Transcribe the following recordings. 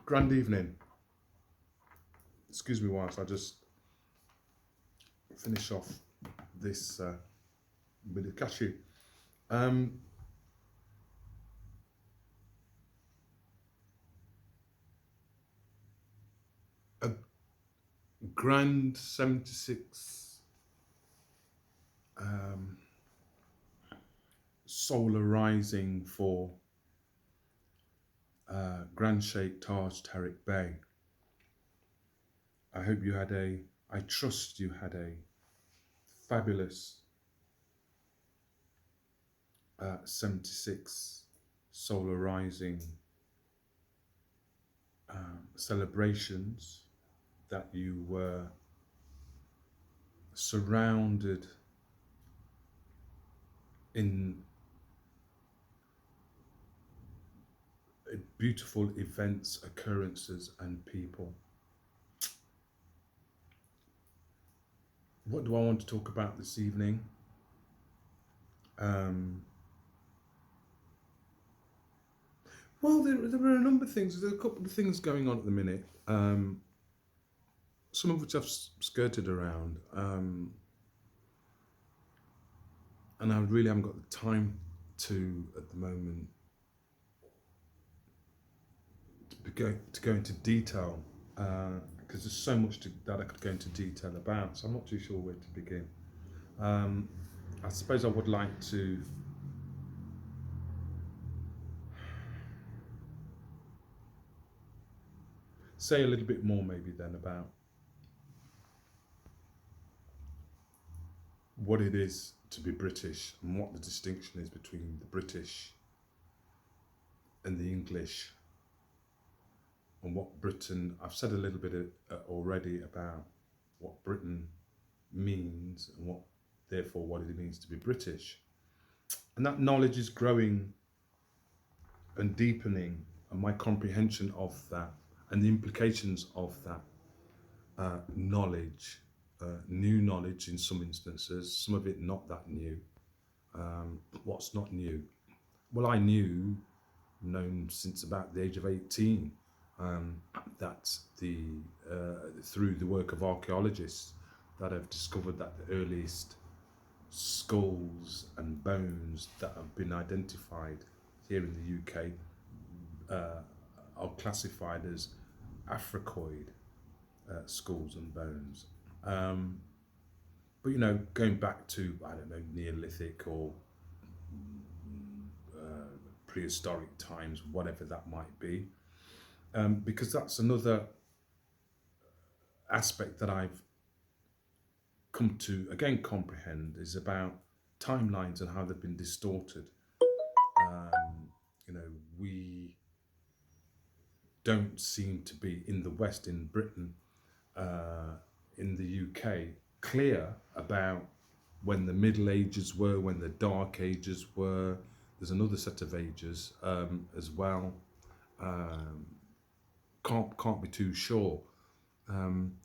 Grand evening. Excuse me whilst I just finish off this bit of cashew. Um, a grand 76 solar rising for Grand Sheikh Taj Tariq Bey. I trust you had a fabulous 76 solar rising celebrations, that you were surrounded in beautiful events, occurrences, and people. What do I want to talk about this evening? Well, there are a number of things. There's a couple of things going on at the minute, some of which I've skirted around, and I really haven't got the time to, at the moment, to go into detail, because there's so much that I could go into detail about, so I'm not too sure where to begin. I suppose I would like to say a little bit more maybe then about what it is to be British and what the distinction is between the British and the English, and what Britain, I've said a little bit already about what Britain means and therefore what it means to be British. And that knowledge is growing and deepening, and my comprehension of that and the implications of that knowledge, new knowledge in some instances, some of it not that new. What's not new? Well, known since about the age of 18, that through the work of archaeologists that have discovered that the earliest skulls and bones that have been identified here in the UK are classified as Africoid skulls and bones. But going back to, I don't know, Neolithic or prehistoric times, whatever that might be, because that's another aspect that I've come to again comprehend, is about timelines and how they've been distorted. We don't seem to be in the West, in Britain, in the UK, clear about when the Middle Ages were, when the Dark Ages were. There's another set of ages as well. Can't be too sure. And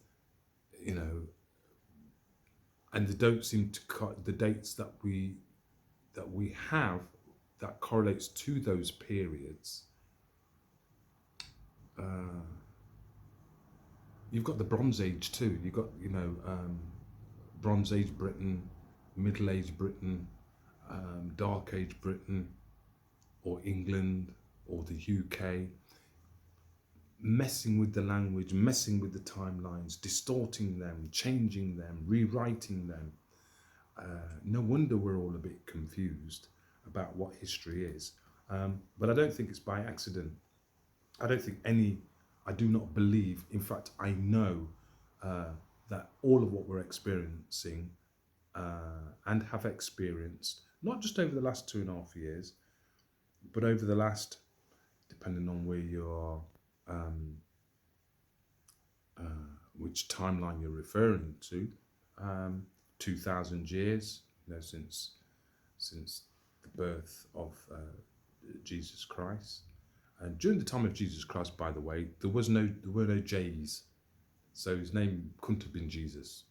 they don't seem to cut the dates that we have that correlates to those periods. You've got the Bronze Age too. You've got Bronze Age Britain, Middle Age Britain, Dark Age Britain, or England, or the UK, messing with the language, messing with the timelines, distorting them, changing them, rewriting them. No wonder we're all a bit confused about what history is. But I don't think it's by accident. I do not believe, in fact, I know that all of what we're experiencing and have experienced, not just over the last 2.5 years, but over the last, depending on where you are, which timeline you're referring to, 2,000 years, since the birth of Jesus Christ. And during the time of Jesus Christ, by the way, there were no J's, so his name couldn't have been Jesus.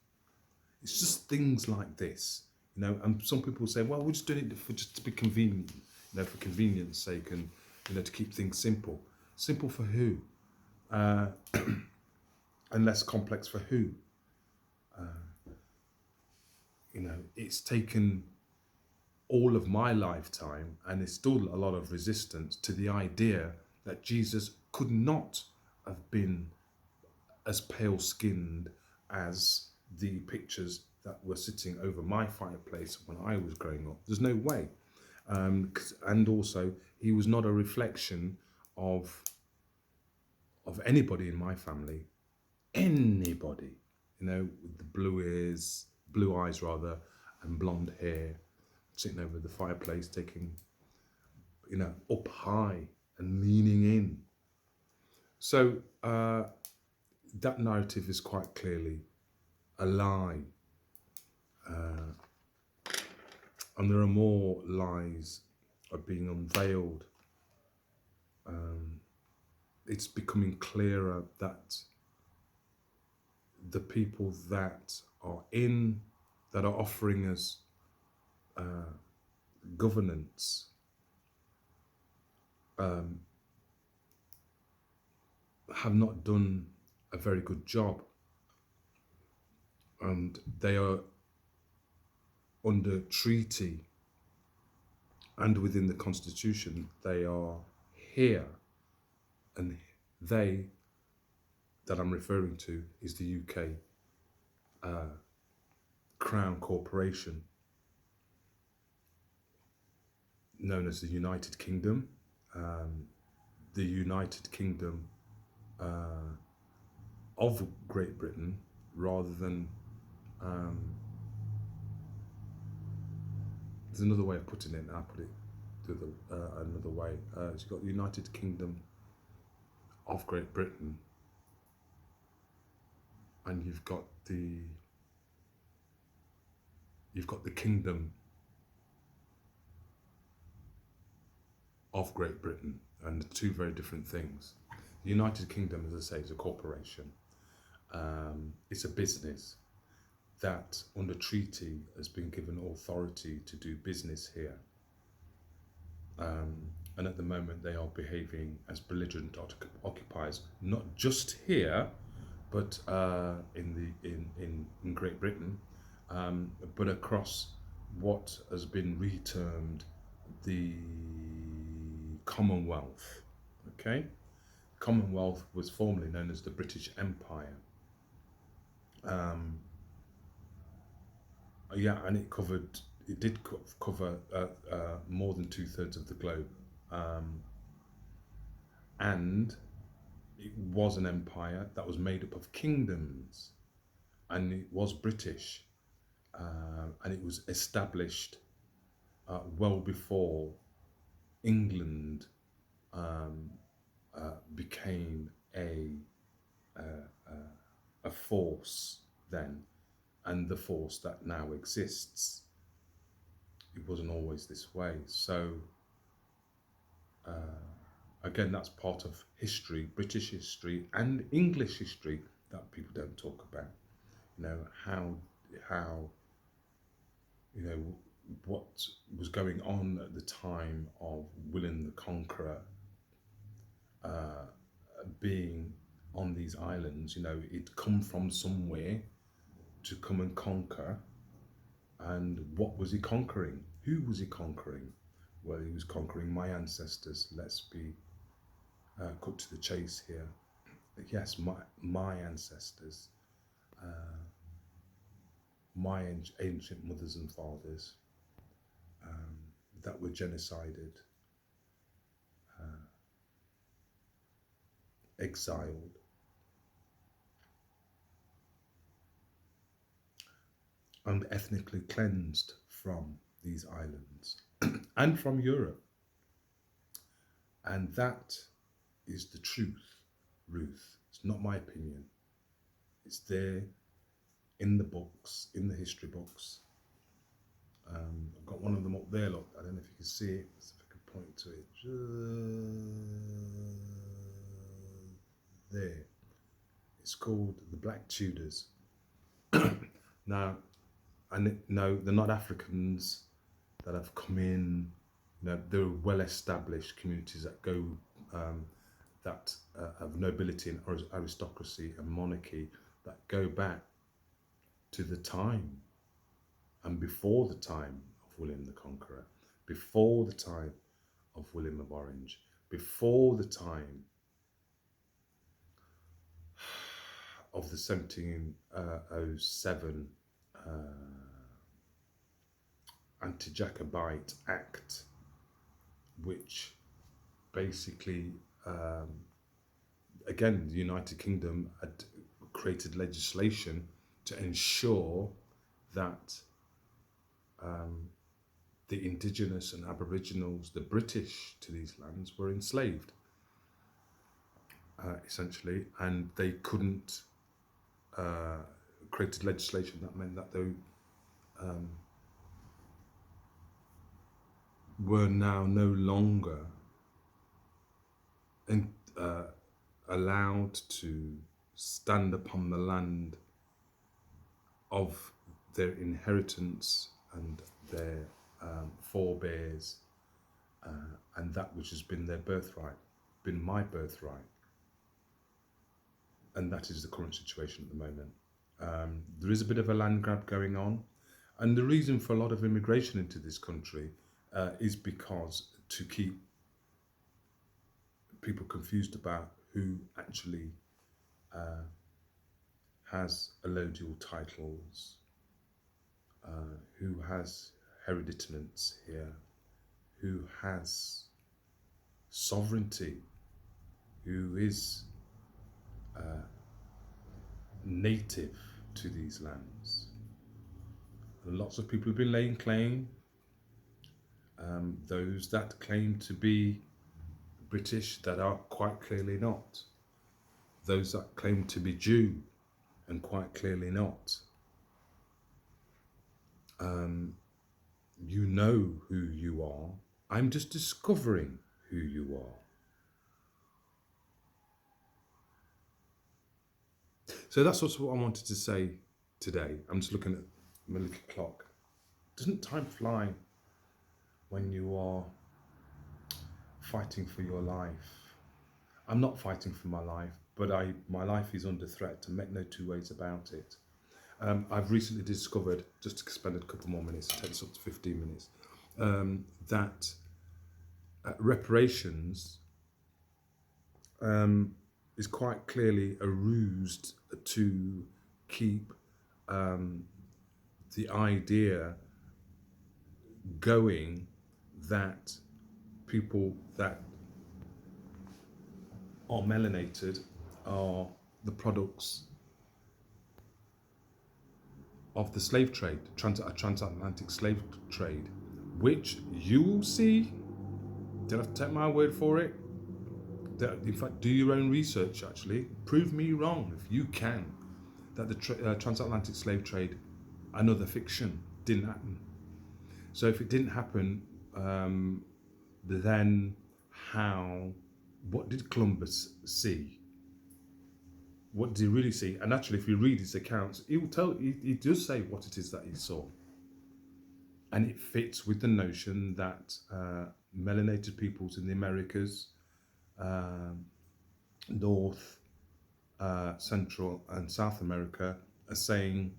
It's just things like this, and some people say, well, we're just doing it just to be convenient, for convenience sake, and to keep things simple. Simple for who? uh, and less complex for who? You know, it's taken all of my lifetime, and there's still a lot of resistance to the idea that Jesus could not have been as pale skinned as the pictures that were sitting over my fireplace when I was growing up. There's no way. And also, he was not a reflection of anybody in my family. Anybody, you know, with the blue eyes rather, and blonde hair, sitting over the fireplace, taking, you know, up high and leaning in. So that narrative is quite clearly a lie. And there are more lies are being unveiled. It's becoming clearer that the people that are offering us governance have not done a very good job, and they are under treaty and within the constitution. They are here, and they that I'm referring to is the UK Crown Corporation, known as the United Kingdom. The United Kingdom of Great Britain, rather than there's another way of putting it, and I'll put it another way. So you've got the United Kingdom of Great Britain, and you've got the Kingdom of Great Britain, and two very different things. The United Kingdom, as I say, is a corporation. It's a business that, under treaty, has been given authority to do business here. And at the moment, they are behaving as belligerent occupiers, not just here, but in Great Britain, but across what has been retermed the Commonwealth. Okay, Commonwealth was formerly known as the British Empire. Yeah, and it did cover more than 2/3 of the globe, and it was an empire that was made up of kingdoms, and it was British, and it was established well before England became a force then, and the force that now exists. It wasn't always this way. So again, that's part of history, British history and English history, that people don't talk about. You know, how you know, what was going on at the time of William the Conqueror being on these islands. You know, it'd come from somewhere to come and conquer. And what was he conquering? Who was he conquering? Well, he was conquering my ancestors. Let's be cut to the chase here. Yes, my ancestors, my ancient mothers and fathers that were genocided, exiled, and ethnically cleansed from these islands and from Europe. And that is the truth, Ruth. It's not my opinion. It's there in the books, in the history books. I've got one of them up there, look. I don't know if you can see it. Let's see if I can point to it. There. It's called The Black Tudors. Now, no, they're not Africans that have come in. You know, they're well-established communities that go that of nobility and aristocracy and monarchy that go back to the time and before the time of William the Conqueror, before the time of William of Orange, before the time of the 1707 Anti-Jacobite Act, which basically, again, the United Kingdom had created legislation to ensure that the indigenous and aboriginals, the British to these lands, were enslaved, essentially, and they couldn't, created legislation that meant that they were now no longer allowed to stand upon the land of their inheritance and their forebears, and that which has been their birthright, been my birthright. And that is the current situation at the moment. There is a bit of a land grab going on, and the reason for a lot of immigration into this country is because to keep people confused about who actually has allodial titles, who has hereditaments here, who has sovereignty, who is native to these lands. And lots of people have been laying claim. Those that claim to be British that are quite clearly not. Those that claim to be Jew and quite clearly not. You know who you are. I'm just discovering who you are. So that's also what I wanted to say today. I'm just looking at my little clock. Doesn't time fly when you are fighting for your life? I'm not fighting for my life, but my life is under threat, to make no two ways about it. I've recently discovered, just to spend a couple more minutes, it takes up to 15 minutes, that reparations is quite clearly a ruse to keep the idea going that people that are melanated are the products of the slave trade, transatlantic slave trade, which you will see, don't have to take my word for it. In fact, do your own research, actually. Prove me wrong, if you can, that the transatlantic slave trade, another fiction, didn't happen. So if it didn't happen, then what did Columbus see? What did he really see? And actually, if you read his accounts, he does say what it is that he saw. And it fits with the notion that melanated peoples in the Americas, North, Central and South America are saying,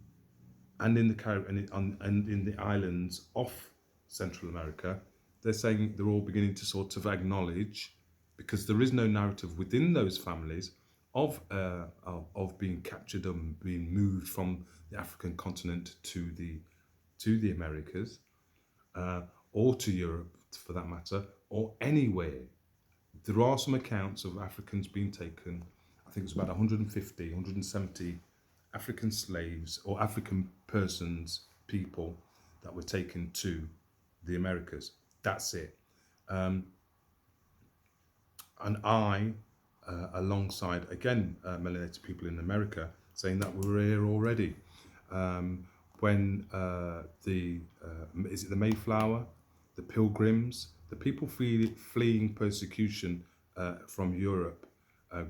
and in the Caribbean and in the islands off Central America, they're saying they're all beginning to sort of acknowledge, because there is no narrative within those families of being captured and being moved from the African continent to the Americas, or to Europe for that matter, or anywhere. There are some accounts of Africans being taken. I think it's about 150, 170 African slaves or African people that were taken to the Americas. That's it. And I, alongside, again, melanated people in America, saying that we were here already. When is it the Mayflower, the Pilgrims, the people fleeing persecution from Europe,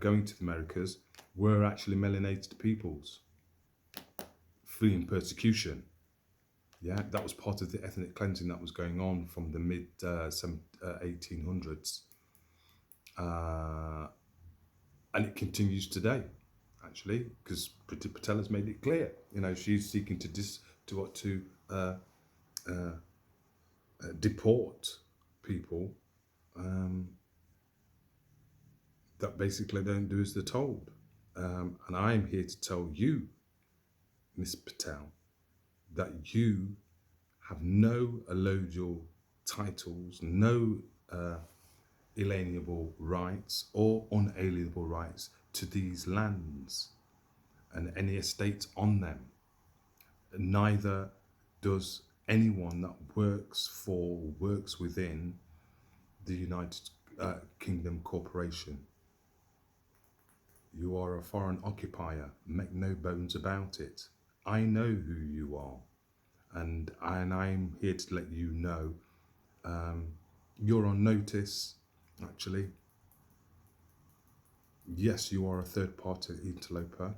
going to the Americas, were actually melanated peoples fleeing persecution. Yeah, that was part of the ethnic cleansing that was going on from the mid 1800s. And it continues today, actually, because Priti Patel has made it clear. She's seeking to deport people that basically don't do as they're told. And I am here to tell you, Miss Patel, that you have no allodial titles, no alienable rights or unalienable rights to these lands and any estates on them. Neither does anyone that works within the United Kingdom Corporation. You are a foreign occupier, make no bones about it. I know who you are, and I'm here to let you know you're on notice, actually. Yes, you are a third party interloper.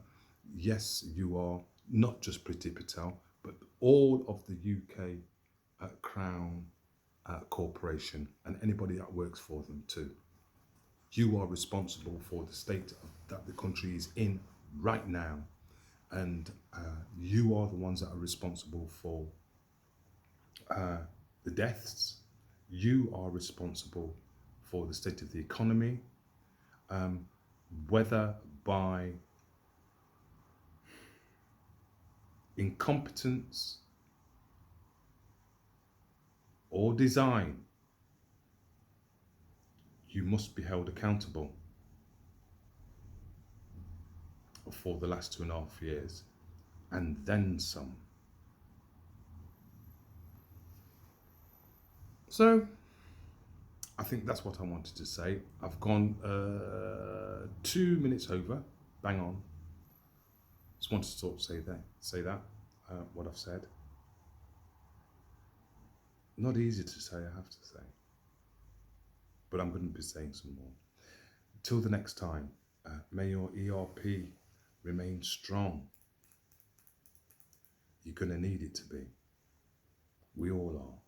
Yes, you are not just Priti Patel, but all of the UK Crown Corporation and anybody that works for them too. You are responsible for the state that the country is in right now, and you are the ones that are responsible for the deaths. You are responsible for the state of the economy, whether by incompetence or design. You must be held accountable for the last 2.5 years and then some. So I think that's what I wanted to say. I've gone 2 minutes over, bang on. Just wanted to sort of say that what I've said. Not easy to say, I have to say, but I'm going to be saying some more. Till the next time, may your ERP remain strong. You're going to need it to be. We all are.